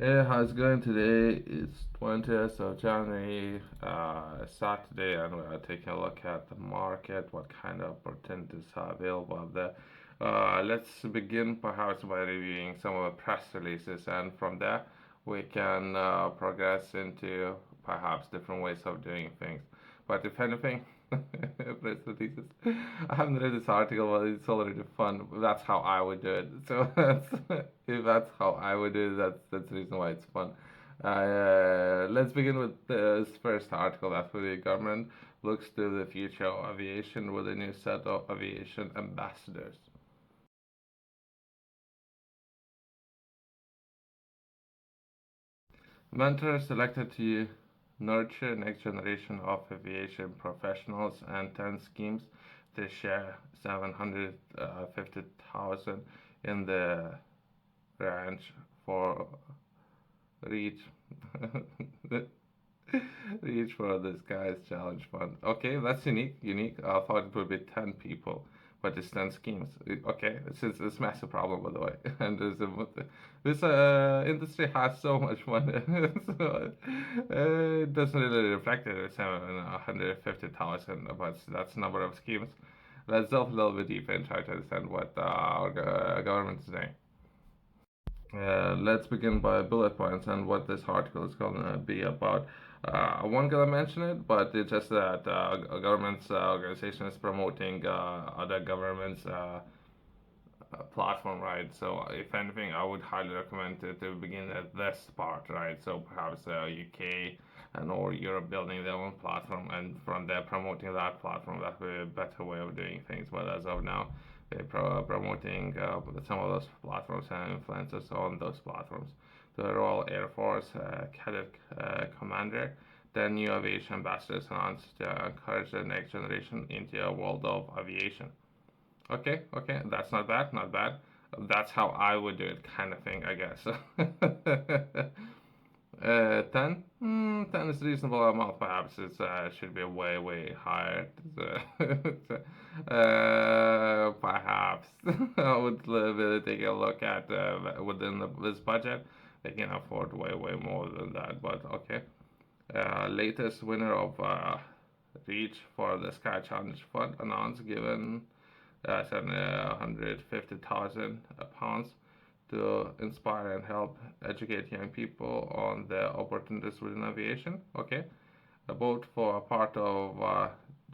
Hey, how's it going today? It's 20th of January, Saturday, and we're taking a look at the market, what kind of opportunities are available out there. Let's begin perhaps by reviewing some of the press releases, and from there we can progress into perhaps different ways of doing things. But if anything, press releases. I haven't read this article, but it's already fun. That's how I would do it. So if that's how I would do it, that's the reason why it's fun. Let's begin with this first article. That the government looks to the future of aviation with a new set of aviation ambassadors. Mentors selected to nurture next generation of aviation professionals and 10 schemes to share 750,000 in the ranch for reach reach for this guy's challenge fund. Okay, that's unique. Unique. I thought it would be 10 people, but it's 10 schemes. Okay, it's a massive problem, by the way. And this industry has so much money, so it doesn't really reflect it. It's 150,000, but that's the number of schemes. Let's delve a little bit deeper and try to understand what our government is doing. Let's begin by bullet points and what this article is going to be about. I won't gonna mention it, but it's just that a government's organization is promoting other governments' platform, right? So if anything, I would highly recommend to begin at this part, right? So perhaps UK and or Europe building their own platform, and from there promoting that platform. That would be a better way of doing things. But as of now, they're promoting some of those platforms and influencers on those platforms. The Royal Air Force Cadet Commander, the new aviation ambassadors announced to encourage the next generation into a world of aviation. Okay, okay, that's not bad, not bad. That's how I would do it, kind of thing, I guess. 10? 10 is a reasonable amount, perhaps. It should be way, way higher. Perhaps I would really take a look at within this budget. They can afford way, way more than that, but okay. Latest winner of Reach for the Sky Challenge Fund announced given 150,000 pounds to inspire and help educate young people on the opportunities within aviation. Okay, both for a part of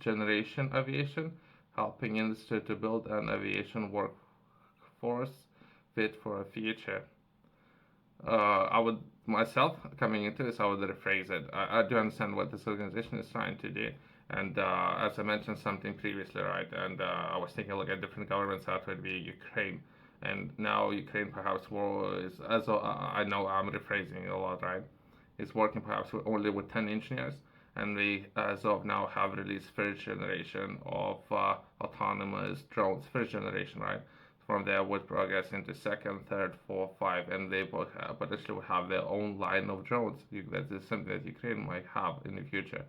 Generation Aviation, helping industry to build an aviation workforce fit for a future. I would myself coming into this, I would rephrase it. I do understand what this organization is trying to do, and as I mentioned something previously, right? And I was taking a look at different governments that would be Ukraine, and now Ukraine perhaps war is as I know I'm rephrasing a lot, right? Is working perhaps only with 10 engineers, and we as of now have released first generation of autonomous drones, first generation, right? From there would progress into second, third, fourth, five, and they both potentially would have their own line of drones. That is something that Ukraine might have in the future,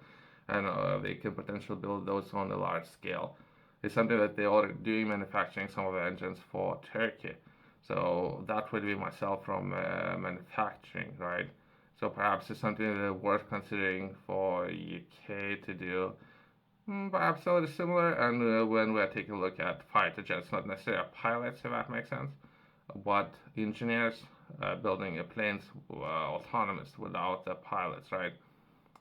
and they can potentially build those on a large scale. It's something that they already doing manufacturing some of the engines for Turkey. So that would be myself from manufacturing, right? So perhaps it's something that worth considering for UK to do. Perhaps a little similar, and when we're taking a look at fighter jets, not necessarily pilots, if that makes sense, but engineers building planes autonomous without the pilots, right?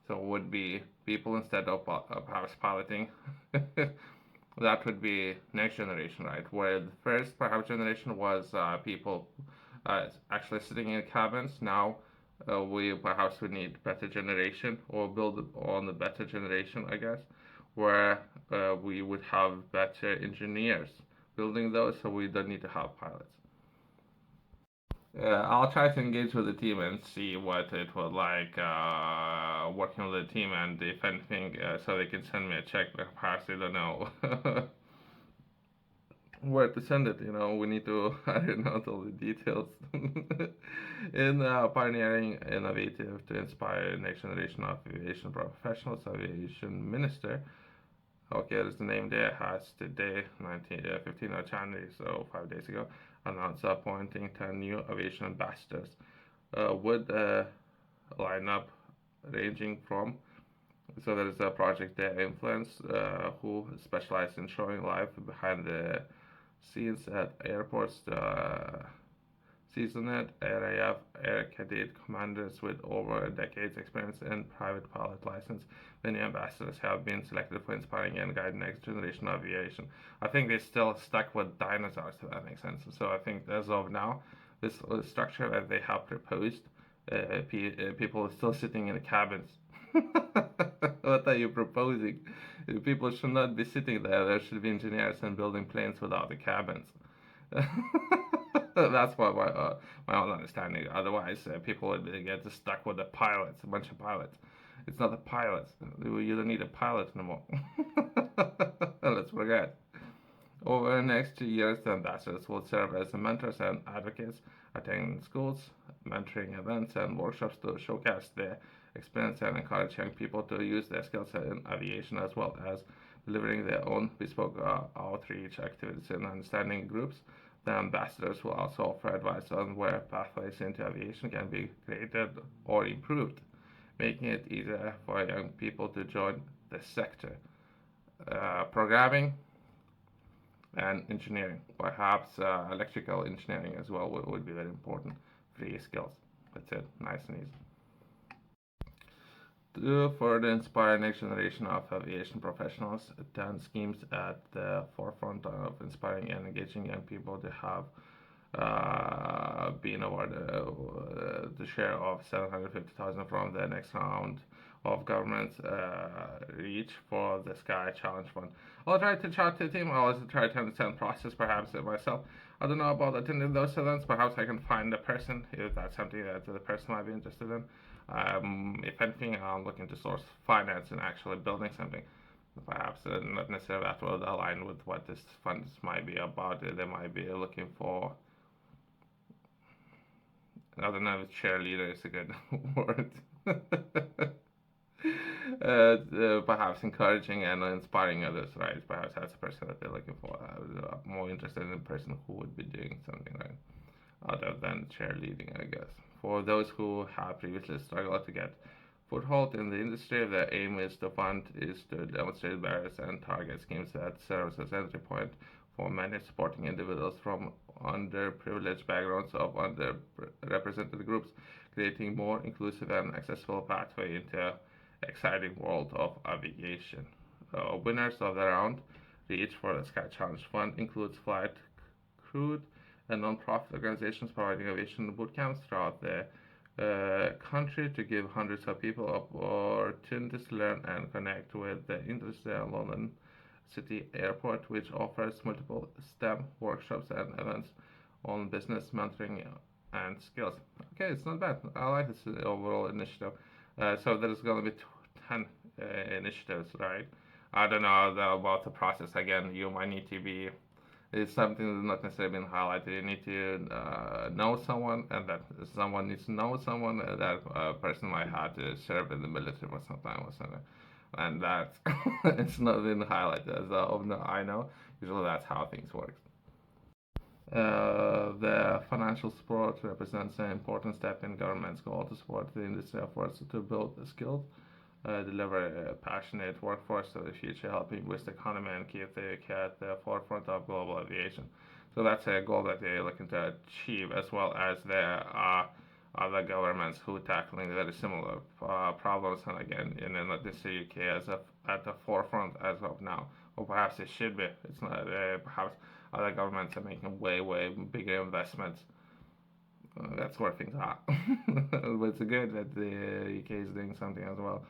So it would be people instead of perhaps piloting. That would be next generation, right? Where the first perhaps generation was people actually sitting in cabins. Now we perhaps would need better generation or build on the better generation, I guess, where we would have better engineers building those, so we don't need to have pilots. I'll try to engage with the team and see what it would like working with the team, and if anything, so they can send me a check. Perhaps they don't know where to send it. We need to iron out all the details. In pioneering innovative to inspire next generation of aviation professionals, aviation minister. Okay, there's the name there. Has today, 15th of January, so 5 days ago, announced appointing 10 new aviation ambassadors. would line up ranging from. So there is a project there, Influence, who specialize in showing life behind the scenes at airports. Seasoned RAF Air Cadet commanders with over a decade's experience in private pilot license. Many ambassadors have been selected for inspiring and guiding next generation aviation. I think they're still stuck with dinosaurs, if that makes sense. So I think as of now, this structure that they have proposed, people are still sitting in the cabins. What are you proposing? People should not be sitting there. There should be engineers and building planes without the cabins. That's my own understanding. Otherwise, people would get stuck with the pilots, a bunch of pilots. It's not the pilots. You don't need a pilot anymore. Let's forget. Over the next 2 years, the ambassadors will serve as mentors and advocates, attending schools, mentoring events, and workshops to showcase their experience and encourage young people to use their skills in aviation, as well as delivering their own bespoke outreach activities in understanding groups. The ambassadors will also offer advice on where pathways into aviation can be created or improved, making it easier for young people to join the sector. Programming and engineering, perhaps electrical engineering as well would be very important. Free skills. That's it. Nice and easy. To further inspire next generation of aviation professionals, 10 schemes at the forefront of inspiring and engaging young people to have been awarded the share of 750,000 from the next round of government's reach for the Sky Challenge Fund. I'll try to chat to the team. I'll also try to understand the process perhaps myself. I don't know about attending those events. Perhaps I can find a person if that's something that the person might be interested in. If anything, I'm looking to source finance and actually building something. Perhaps not necessarily that will align with what this fund might be about. They might be looking for, I don't know if cheerleader is a good word. Perhaps encouraging and inspiring others, right? Perhaps that's the person that they're looking for. I'm more interested in the person who would be doing something, right? Other than cheerleading, I guess. For those who have previously struggled to get foothold in the industry, the aim is to fund is to demonstrate barriers and target schemes that serves as entry point for many, supporting individuals from underprivileged backgrounds of underrepresented groups, creating more inclusive and accessible pathway into exciting world of aviation. Winners of the round reach for the Sky Challenge Fund includes Flight Crude and non-profit organizations providing aviation boot camps throughout the country to give hundreds of people opportunities to learn and connect with the industry at London City Airport, which offers multiple STEM workshops and events on business mentoring and skills. Okay, it's not bad. I like this overall initiative. So there's going to be 10 initiatives, right? I don't know about the process. Again, you might need to be. It's something that's not necessarily been highlighted. You need to know someone, and that someone needs to know someone. That person might have to serve in the military for some time or something, and that it's not been highlighted. As I know, usually that's how things work. The financial support represents an important step in government's goal to support the industry efforts to build a skilled, deliver a passionate workforce of the future, helping boost the economy and keep the UK at the forefront of global aviation. So that's a goal that they're looking to achieve, as well as there are other governments who are tackling very similar problems, and again, not necessarily UK as at the forefront as of now, or perhaps it should be. It's not. Perhaps other governments are making way bigger investments. That's where things are. But it's good that the UK is doing something as well.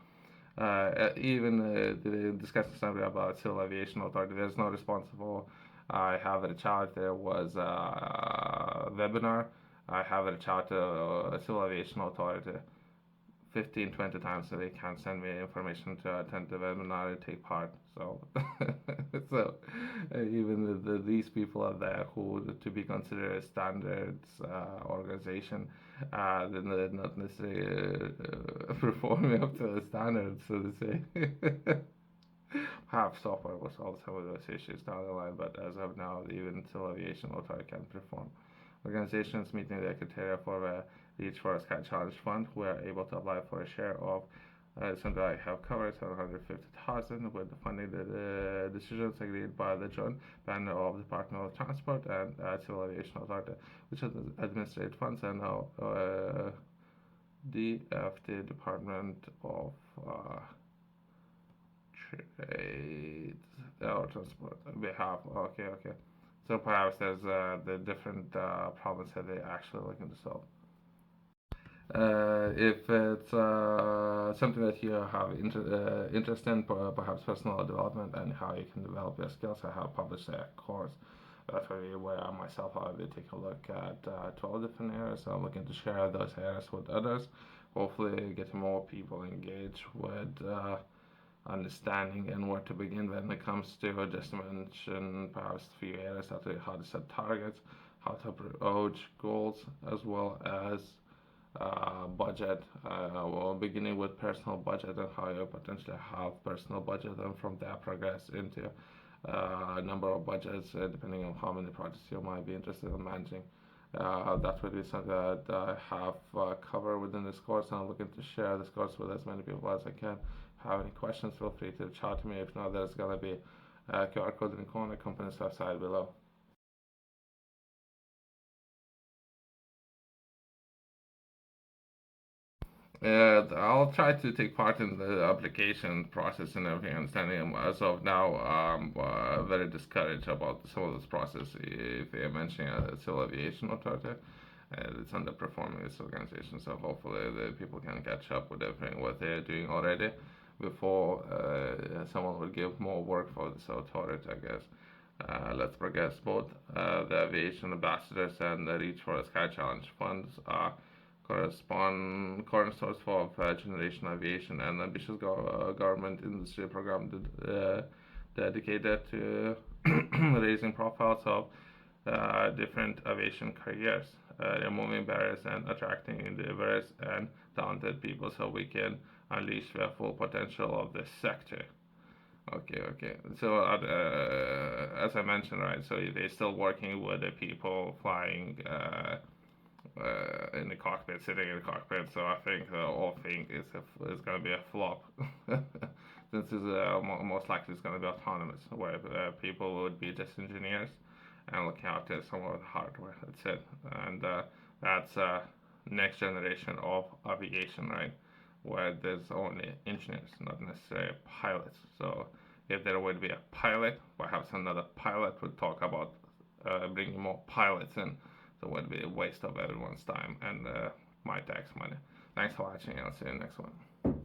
Even discussing something about civil aviation authority, there's no responsible. I have a child. There was a webinar. I have a child to civil aviation authority 15, 20 times, so they can send me information to attend the webinar and take part. So, so even these people are there who to be considered a standards organization, they're not necessarily performing up to the standards, so to say. Have software will solve some of those issues down the line, but as of now, even civil aviation authority can perform. organizations meeting the criteria for the Reach for a Sky Challenge Fund were able to apply for a share of something I have covered 750,000 with the funding decisions agreed by the joint panel of the Department of Transport and Civil Aviation Authority, which is administrative funds, and now DFT Department of Trade or Transport. We have okay. So perhaps there's the different problems that they actually looking to solve. If it's something that you have interest in, perhaps personal development and how you can develop your skills, I have published a course. That's really where I myself will be taking a look at 12 different areas. So I'm looking to share those areas with others. Hopefully, getting more people engaged with understanding and where to begin when it comes to just to mention perhaps a few areas, how to set targets, how to approach goals, as well as budget. Well, beginning with personal budget and how you potentially have personal budget, and from there progress into a number of budgets depending on how many projects you might be interested in managing. That would be something that I have covered within this course, and I'm looking to share this course with as many people as I can. If you have any questions, feel free to reach out to me. If not, there's going to be a QR code in the corner, company's website below. I'll try to take part in the application process and everything. Understanding as of now, I'm very discouraged about some of this process. If they're mentioning a civil aviation authority, it's underperforming this organization. So hopefully the people can catch up with everything what they're doing already before someone will give more work for this authority, I guess. Let's progress. Both the aviation ambassadors and the Reach for a Sky Challenge funds are cornerstones for generation aviation and ambitious government industry program dedicated to raising profiles of different aviation careers, removing barriers and attracting diverse and talented people so we can unleash the full potential of this sector. Okay. So, as I mentioned, right, so they're still working with the people flying in the cockpit, sitting in the cockpit. So I think the whole thing is going to be a flop. Since it's most likely it's going to be autonomous, where people would be just engineers and looking after some of the hardware. That's it, and that's next generation of aviation, right? Where there's only engineers, not necessarily pilots. So if there would be a pilot, perhaps another pilot would talk about bringing more pilots in. So it would be a waste of everyone's time and my tax money. Thanks for watching. I'll see you in the next one.